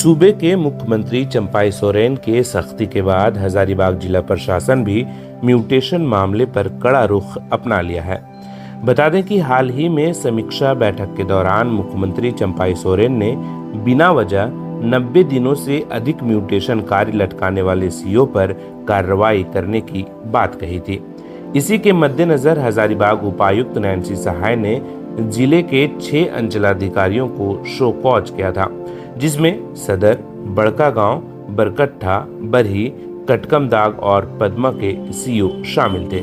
सूबे के मुख्यमंत्री चंपाई सोरेन के सख्ती के बाद हजारीबाग जिला प्रशासन भी म्यूटेशन मामले पर कड़ा रुख अपना लिया है। बता दें कि हाल ही में समीक्षा बैठक के दौरान मुख्यमंत्री चंपाई सोरेन ने बिना वजह 90 दिनों से अधिक म्यूटेशन कार्य लटकाने वाले सीओ पर कार्रवाई करने की बात कही थी। इसी के मद्देनजर हजारीबाग उपायुक्त नैन्सी सहाय ने जिले के 6 अंचलाधिकारियों को शो कॉज किया था, जिसमें सदर, बड़का गांव, बरकट्ठा, बरही, कटकमदाग और पद्मा के सीओ शामिल थे।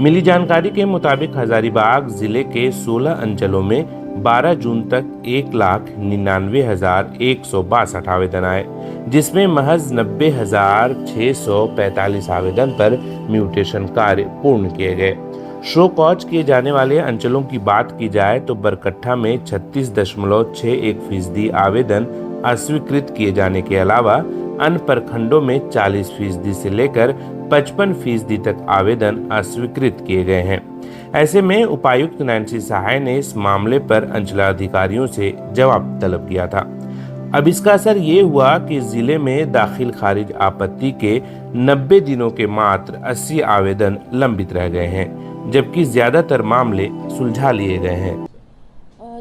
मिली जानकारी के मुताबिक हजारीबाग जिले के 16 अंचलों में 12 जून तक 1,99,162 आवेदन आए, जिसमें महज 90,645 आवेदन पर म्यूटेशन कार्य पूर्ण किए गए। शो कॉज किए जाने वाले अंचलों की बात की जाए तो बरकट्ठा में 36.61% आवेदन अस्वीकृत किए जाने के अलावा अन्य प्रखंडों में 40% से लेकर 55% तक आवेदन अस्वीकृत किए गए हैं। ऐसे में उपायुक्त नैन्सी सहाय ने इस मामले पर अंचलाधिकारियों से जवाब तलब किया था। अब इसका असर ये हुआ कि जिले में दाखिल खारिज आपत्ति के 90 दिनों के मात्र 80 आवेदन लंबित रह गए हैं, जबकि ज्यादातर मामले सुलझा लिए गए हैं।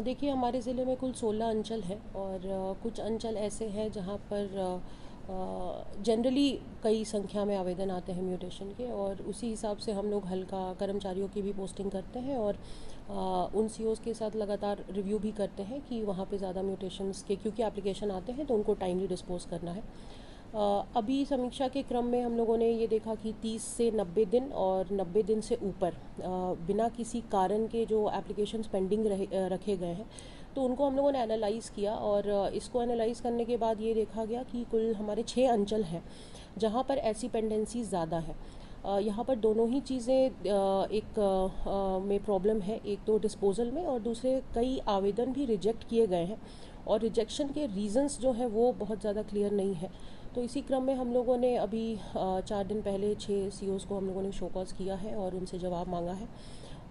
देखिए, हमारे ज़िले में कुल 16 अंचल हैं और कुछ अंचल ऐसे हैं जहां पर जनरली कई संख्या में आवेदन आते हैं म्यूटेशन के, और उसी हिसाब से हम लोग हल्का कर्मचारियों की भी पोस्टिंग करते हैं और उन सीओज़ के साथ लगातार रिव्यू भी करते हैं कि वहाँ पे ज़्यादा म्यूटेशंस के क्योंकि एप्लीकेशन आते हैं तो उनको टाइमली डिस्पोज करना है। अभी समीक्षा के क्रम में हम लोगों ने ये देखा कि 30 से 90 दिन और 90 दिन से ऊपर बिना किसी कारण के जो एप्लीकेशंस पेंडिंग रखे गए हैं तो उनको हम लोगों ने एनालाइज़ किया, और इसको एनालाइज़ करने के बाद ये देखा गया कि कुल हमारे 6 अंचल हैं जहाँ पर ऐसी पेंडेंसी ज़्यादा है। यहाँ पर दोनों ही चीज़ें में प्रॉब्लम है, एक तो डिस्पोजल में और दूसरे कई आवेदन भी रिजेक्ट किए गए हैं और रिजेक्शन के रीज़न्स जो हैं वो बहुत ज़्यादा क्लियर नहीं है। तो इसी क्रम में हम लोगों ने अभी 4 दिन पहले 6 सीओज़ को हम लोगों ने शो कॉज किया है और उनसे जवाब मांगा है,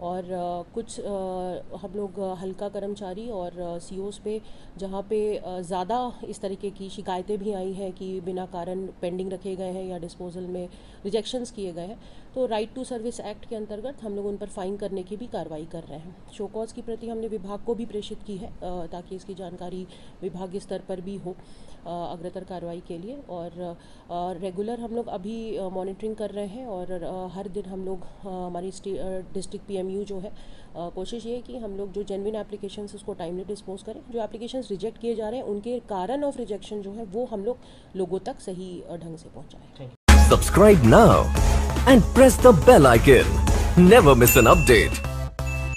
और कुछ हम लोग हल्का कर्मचारी और सीओज़ पे जहाँ पे ज़्यादा इस तरीके की शिकायतें भी आई हैं कि बिना कारण पेंडिंग रखे गए हैं या डिस्पोजल में रिजेक्शंस किए गए हैं, तो राइट टू सर्विस एक्ट के अंतर्गत हम लोग उन पर फाइन करने की भी कार्रवाई कर रहे हैं। शो कॉज की प्रति हमने विभाग को भी प्रेषित की है ताकि इसकी जानकारी विभागीय स्तर पर भी हो अग्रतर कार्रवाई के लिए, और रेगुलर हम लोग अभी मॉनिटरिंग कर रहे हैं और हर दिन हम लोग हमारी डिस्ट्रिक्ट PMU जो है कोशिश ये है कि हम लोग जो जेन्युइन एप्लीकेशंस उसको टाइमली डिस्पोज करें। जो एप्लीकेशंस रिजेक्ट किए जा रहे हैं उनके कारण ऑफ रिजेक्शन जो है वो हम लोग लोगों तक सही ढंग से पहुंचाएं। Subscribe now and press the bell icon. Never miss an update.